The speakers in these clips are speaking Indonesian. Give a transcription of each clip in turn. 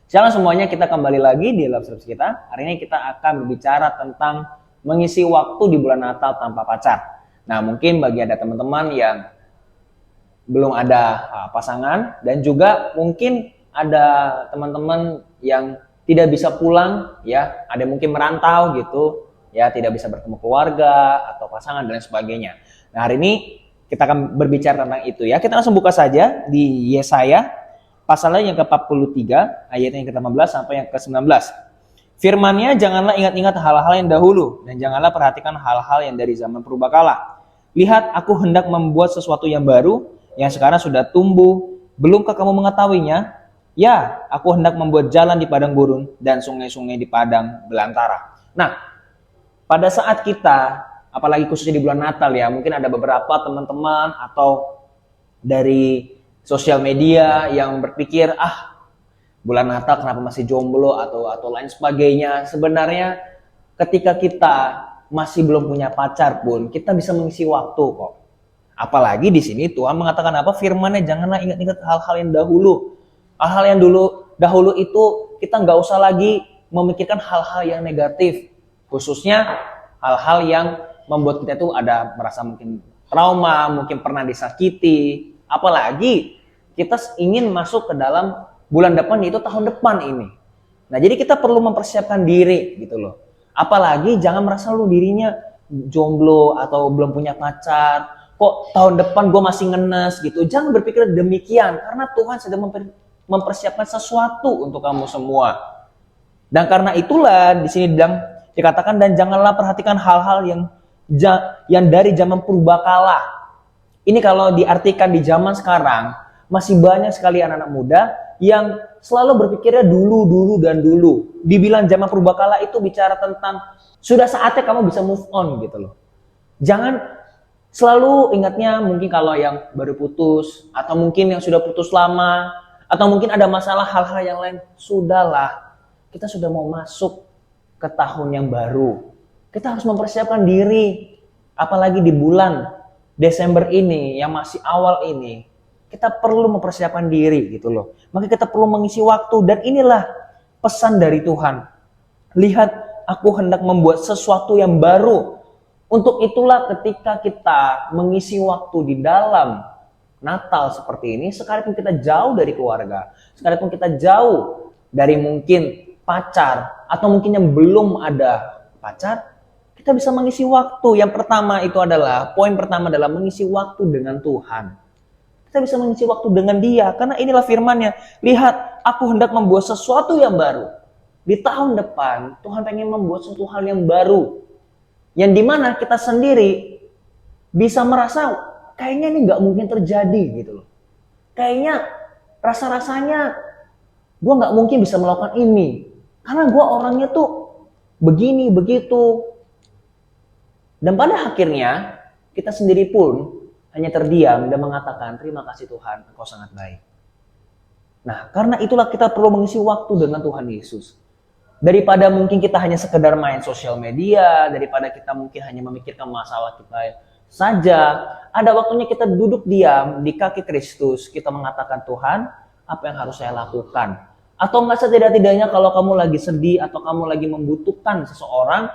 Shalom semuanya, kita kembali lagi di Love Service kita. Hari ini kita akan berbicara tentang mengisi waktu di bulan Natal tanpa pacar. Nah, mungkin bagi ada teman-teman yang belum ada pasangan dan juga mungkin ada teman-teman yang tidak bisa pulang, ya, ada mungkin merantau gitu, ya, tidak bisa bertemu keluarga atau pasangan dan sebagainya. Nah, hari ini kita akan berbicara tentang itu ya. Kita langsung buka saja di Yesaya pasalnya yang ke-43, ayatnya yang ke-15 sampai yang ke-19. Firman-Nya, janganlah ingat-ingat hal-hal yang dahulu, dan janganlah perhatikan hal-hal yang dari zaman purbakala. Lihat, aku hendak membuat sesuatu yang baru, yang sekarang sudah tumbuh. Belumkah kamu mengetahuinya? Ya, aku hendak membuat jalan di padang gurun, dan sungai-sungai di padang belantara. Nah, pada saat kita, apalagi khususnya di bulan Natal ya, mungkin ada beberapa teman-teman atau dari sosial media yang berpikir, bulan Natal kenapa masih jomblo atau lain sebagainya. Sebenarnya ketika kita masih belum punya pacar pun kita bisa mengisi waktu kok. Apalagi di sini Tuhan mengatakan apa? Firman-Nya, janganlah ingat-ingat hal-hal yang dahulu. Hal-hal yang dahulu itu kita nggak usah lagi memikirkan hal-hal yang negatif. Khususnya hal-hal yang membuat kita itu ada merasa mungkin trauma, mungkin pernah disakiti. Apalagi kita ingin masuk ke dalam bulan depan, yaitu tahun depan ini. Nah, jadi kita perlu mempersiapkan diri gitu loh. Apalagi jangan merasa lu dirinya jomblo atau belum punya pacar. Kok tahun depan gue masih ngenes gitu. Jangan berpikir demikian, karena Tuhan sedang mempersiapkan sesuatu untuk kamu semua. Dan karena itulah di sini dikatakan, dan janganlah perhatikan hal-hal yang dari zaman purbakala. Ini kalau diartikan di zaman sekarang, masih banyak sekali anak-anak muda yang selalu berpikirnya dulu. Dibilang zaman purbakala itu bicara tentang sudah saatnya kamu bisa move on gitu loh. Jangan selalu ingatnya mungkin kalau yang baru putus, atau mungkin yang sudah putus lama, atau mungkin ada masalah hal-hal yang lain. Sudahlah, kita sudah mau masuk ke tahun yang baru. Kita harus mempersiapkan diri, apalagi di bulan Desember ini yang masih awal ini. Kita perlu mempersiapkan diri gitu loh. Maka kita perlu mengisi waktu, dan inilah pesan dari Tuhan. Lihat, aku hendak membuat sesuatu yang baru. Untuk itulah ketika kita mengisi waktu di dalam Natal seperti ini, sekalipun kita jauh dari keluarga, sekalipun kita jauh dari mungkin pacar, atau mungkin yang belum ada pacar, kita bisa mengisi waktu. Yang pertama itu adalah, poin pertama adalah mengisi waktu dengan Tuhan. Kita bisa mengisi waktu dengan Dia, karena inilah firman-Nya. Lihat, aku hendak membuat sesuatu yang baru. Di tahun depan, Tuhan pengen membuat sesuatu hal yang baru. Yang dimana kita sendiri bisa merasa, kayaknya ini gak mungkin terjadi gitu loh. Kayaknya rasa-rasanya gue gak mungkin bisa melakukan ini. Karena gue orangnya tuh begini, begitu. Dan pada akhirnya, kita sendiri pun hanya terdiam dan mengatakan, terima kasih Tuhan, Engkau sangat baik. Nah, karena itulah kita perlu mengisi waktu dengan Tuhan Yesus. Daripada mungkin kita hanya sekedar main sosial media, daripada kita mungkin hanya memikirkan masalah kita saja, ada waktunya kita duduk diam di kaki Kristus, kita mengatakan, Tuhan, apa yang harus saya lakukan? Atau enggak, setidak-tidaknya kalau kamu lagi sedih atau kamu lagi membutuhkan seseorang,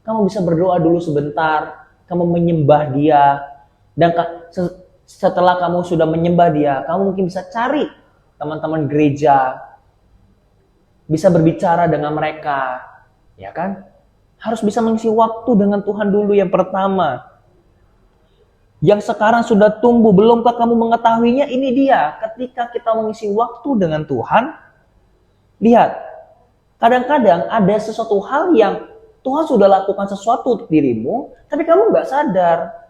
kamu bisa berdoa dulu sebentar, kamu menyembah Dia. Dan setelah kamu sudah menyembah Dia, kamu mungkin bisa cari teman-teman gereja, bisa berbicara dengan mereka, ya kan? Harus bisa mengisi waktu dengan Tuhan dulu yang pertama. Yang sekarang sudah tumbuh, belumkah kamu mengetahuinya? Ini dia, ketika kita mengisi waktu dengan Tuhan, lihat, kadang-kadang ada sesuatu hal yang Tuhan sudah lakukan sesuatu untuk dirimu, tapi kamu nggak sadar.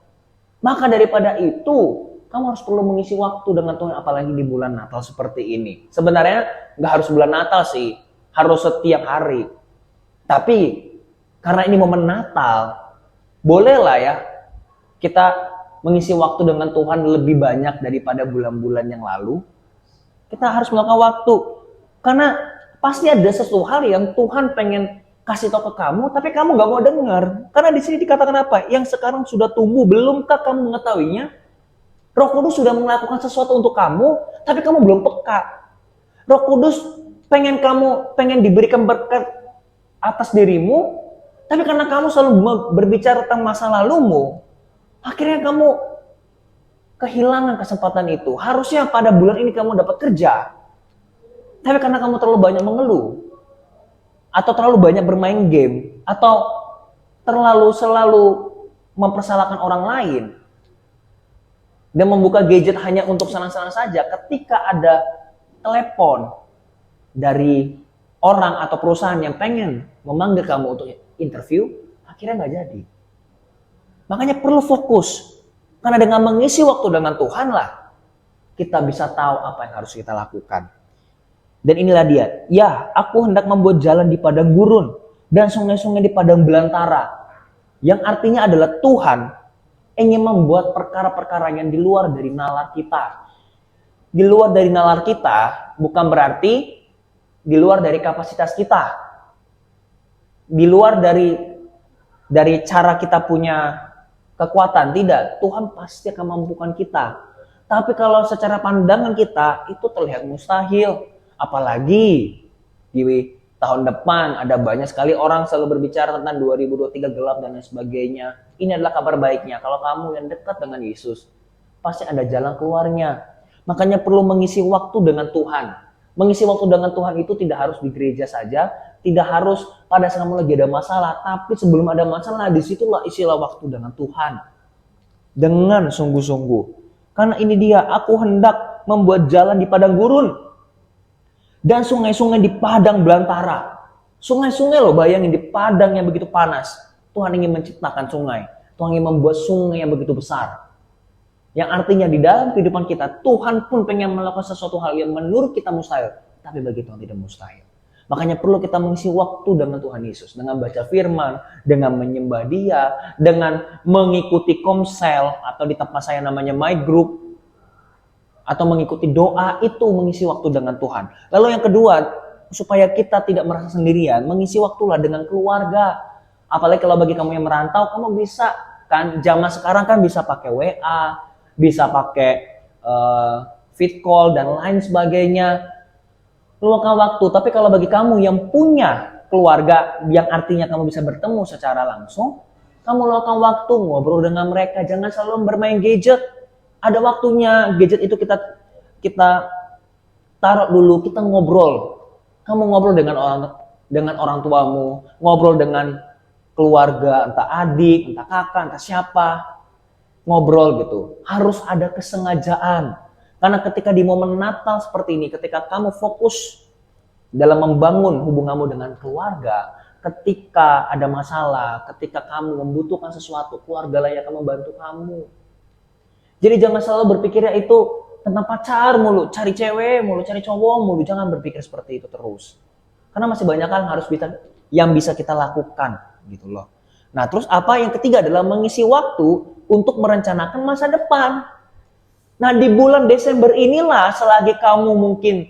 Maka daripada itu, kamu harus perlu mengisi waktu dengan Tuhan, apalagi di bulan Natal seperti ini. Sebenarnya nggak harus bulan Natal sih, harus setiap hari. Tapi karena ini momen Natal, bolehlah ya kita mengisi waktu dengan Tuhan lebih banyak daripada bulan-bulan yang lalu. Kita harus melakukan waktu, karena pasti ada sesuatu hal yang Tuhan pengen kasih tahu ke kamu, tapi kamu gak mau dengar. Karena di sini dikatakan apa? Yang sekarang sudah tumbuh, belumkah kamu mengetahuinya? Roh Kudus sudah melakukan sesuatu untuk kamu, tapi kamu belum peka. Roh Kudus pengen diberikan berkat atas dirimu, tapi karena kamu selalu berbicara tentang masa lalumu, akhirnya kamu kehilangan kesempatan itu. Harusnya pada bulan ini kamu dapat kerja, tapi karena kamu terlalu banyak mengeluh, atau terlalu banyak bermain game, atau selalu mempersalahkan orang lain, dan membuka gadget hanya untuk senang-senang saja, ketika ada telepon dari orang atau perusahaan yang pengen memanggil kamu untuk interview, akhirnya nggak jadi. Makanya perlu fokus. Karena dengan mengisi waktu dengan Tuhan lah, kita bisa tahu apa yang harus kita lakukan. Dan inilah dia. Ya, aku hendak membuat jalan di padang gurun dan sungai-sungai di padang belantara. Yang artinya adalah Tuhan ingin membuat perkara-perkara yang di luar dari nalar kita. Di luar dari nalar kita bukan berarti di luar dari kapasitas kita. Di luar dari cara kita punya kekuatan, tidak. Tuhan pasti akan mampukan kita. Tapi kalau secara pandangan kita itu terlihat mustahil. Apalagi di tahun depan ada banyak sekali orang selalu berbicara tentang 2023 gelap dan lain sebagainya. Ini adalah kabar baiknya. Kalau kamu yang dekat dengan Yesus, pasti ada jalan keluarnya. Makanya perlu mengisi waktu dengan Tuhan. Mengisi waktu dengan Tuhan itu tidak harus di gereja saja, tidak harus pada saat kamu lagi ada masalah, tapi sebelum ada masalah, disitulah isilah waktu dengan Tuhan. Dengan sungguh-sungguh. Karena ini dia, aku hendak membuat jalan di padang gurun dan sungai-sungai di padang belantara. Sungai-sungai loh, bayangin di padang yang begitu panas. Tuhan ingin menciptakan sungai. Tuhan ingin membuat sungai yang begitu besar. Yang artinya di dalam kehidupan kita, Tuhan pun pengen melakukan sesuatu hal yang menurut kita mustahil. Tapi bagi Tuhan tidak mustahil. Makanya perlu kita mengisi waktu dengan Tuhan Yesus. Dengan baca firman, dengan menyembah Dia, dengan mengikuti komsel, atau di tempat saya namanya My Group, atau mengikuti doa, itu mengisi waktu dengan Tuhan. Lalu yang kedua, supaya kita tidak merasa sendirian, mengisi waktulah dengan keluarga. Apalagi kalau bagi kamu yang merantau, kamu bisa kan, zaman sekarang kan bisa pakai WA, bisa pakai fit call dan lain sebagainya. Luangkan waktu. Tapi kalau bagi kamu yang punya keluarga, yang artinya kamu bisa bertemu secara langsung, kamu luangkan waktu ngobrol dengan mereka. Jangan selalu bermain gadget. Ada waktunya gadget itu kita taruh dulu, kita ngobrol. Kamu ngobrol dengan orang tuamu, ngobrol dengan keluarga, entah adik, entah kakak, entah siapa. Ngobrol gitu. Harus ada kesengajaan. Karena ketika di momen Natal seperti ini, ketika kamu fokus dalam membangun hubunganmu dengan keluarga, ketika ada masalah, ketika kamu membutuhkan sesuatu, keluarga lah yang akan membantu kamu. Jadi jangan selalu berpikirnya itu tentang pacar mulu, cari cewek mulu, cari cowok mulu. Jangan berpikir seperti itu terus. Karena masih banyak hal yang bisa kita lakukan gitu loh. Nah, terus apa yang ketiga adalah mengisi waktu untuk merencanakan masa depan. Nah, di bulan Desember inilah selagi kamu mungkin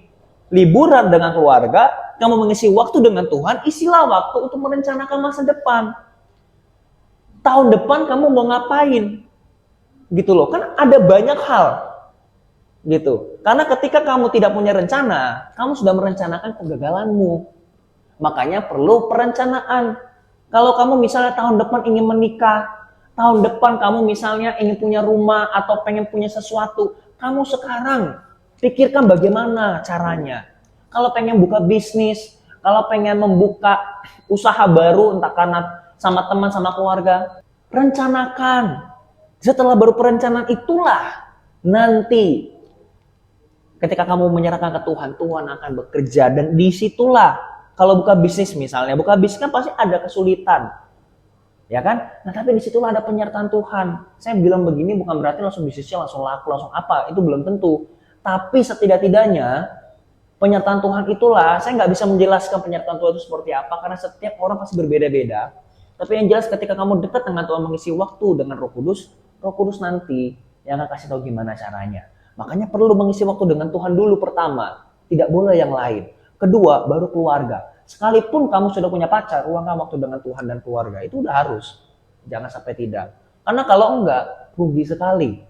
liburan dengan keluarga, kamu mengisi waktu dengan Tuhan, isilah waktu untuk merencanakan masa depan. Tahun depan kamu mau ngapain? Gitu loh, kan ada banyak hal. Gitu. Karena ketika kamu tidak punya rencana, kamu sudah merencanakan kegagalanmu. Makanya perlu perencanaan. Kalau kamu misalnya tahun depan ingin menikah, tahun depan kamu misalnya ingin punya rumah atau pengen punya sesuatu, kamu sekarang pikirkan bagaimana caranya. Kalau pengen buka bisnis, kalau pengen membuka usaha baru, entah karena sama teman, sama keluarga, rencanakan. Setelah baru perencanaan itulah nanti ketika kamu menyerahkan ke Tuhan, Tuhan akan bekerja. Dan disitulah kalau buka bisnis misalnya, buka bisnis kan pasti ada kesulitan. Ya kan? Nah tapi disitulah ada penyertaan Tuhan. Saya bilang begini bukan berarti langsung bisnisnya langsung laku, langsung apa. Itu belum tentu. Tapi setidak-tidaknya penyertaan Tuhan itulah, saya nggak bisa menjelaskan penyertaan Tuhan itu seperti apa. Karena setiap orang pasti berbeda-beda. Tapi yang jelas ketika kamu dekat dengan Tuhan, mengisi waktu dengan Roh Kudus nanti yang akan kasih tahu gimana caranya. Makanya perlu mengisi waktu dengan Tuhan dulu pertama. Tidak boleh yang lain. Kedua, baru keluarga. Sekalipun kamu sudah punya pacar, luangkan waktu dengan Tuhan dan keluarga. Itu udah harus. Jangan sampai tidak. Karena kalau enggak, rugi sekali.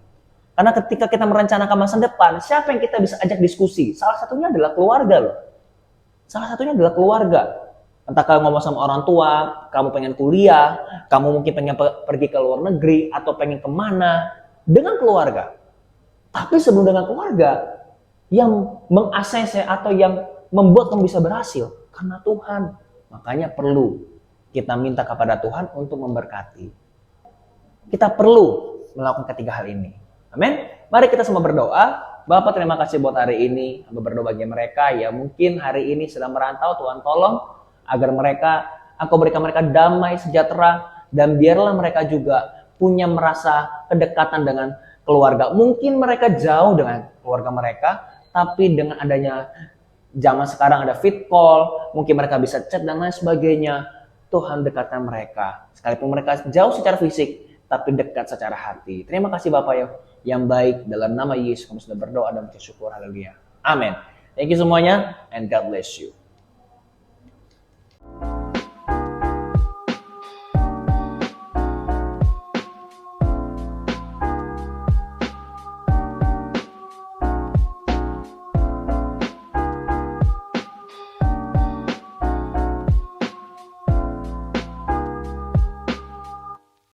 Karena ketika kita merencanakan masa depan, siapa yang kita bisa ajak diskusi? Salah satunya adalah keluarga loh. Salah satunya adalah keluarga. Entah kamu ngomong sama orang tua, kamu pengen kuliah, kamu mungkin pengen pergi ke luar negeri, atau pengen kemana, dengan keluarga. Tapi sebelum dengan keluarga, yang meng-ACC atau yang membuat kamu bisa berhasil, karena Tuhan. Makanya perlu kita minta kepada Tuhan untuk memberkati. Kita perlu melakukan ketiga hal ini. Amin. Mari kita semua berdoa. Bapak, terima kasih buat hari ini. Hamba berdoa bagi mereka yang mungkin hari ini sedang merantau. Tuhan tolong agar mereka, Engkau berikan mereka damai sejahtera, dan biarlah mereka juga punya merasa kedekatan dengan keluarga. Mungkin mereka jauh dengan keluarga mereka, tapi dengan adanya zaman sekarang ada fit call, mungkin mereka bisa chat dan lain sebagainya. Tuhan dekatkan mereka. Sekalipun mereka jauh secara fisik, tapi dekat secara hati. Terima kasih Bapak yang baik, dalam nama Yesus kami sudah berdoa dan bersyukur. Haleluya. Amin. Thank you semuanya, and God bless you.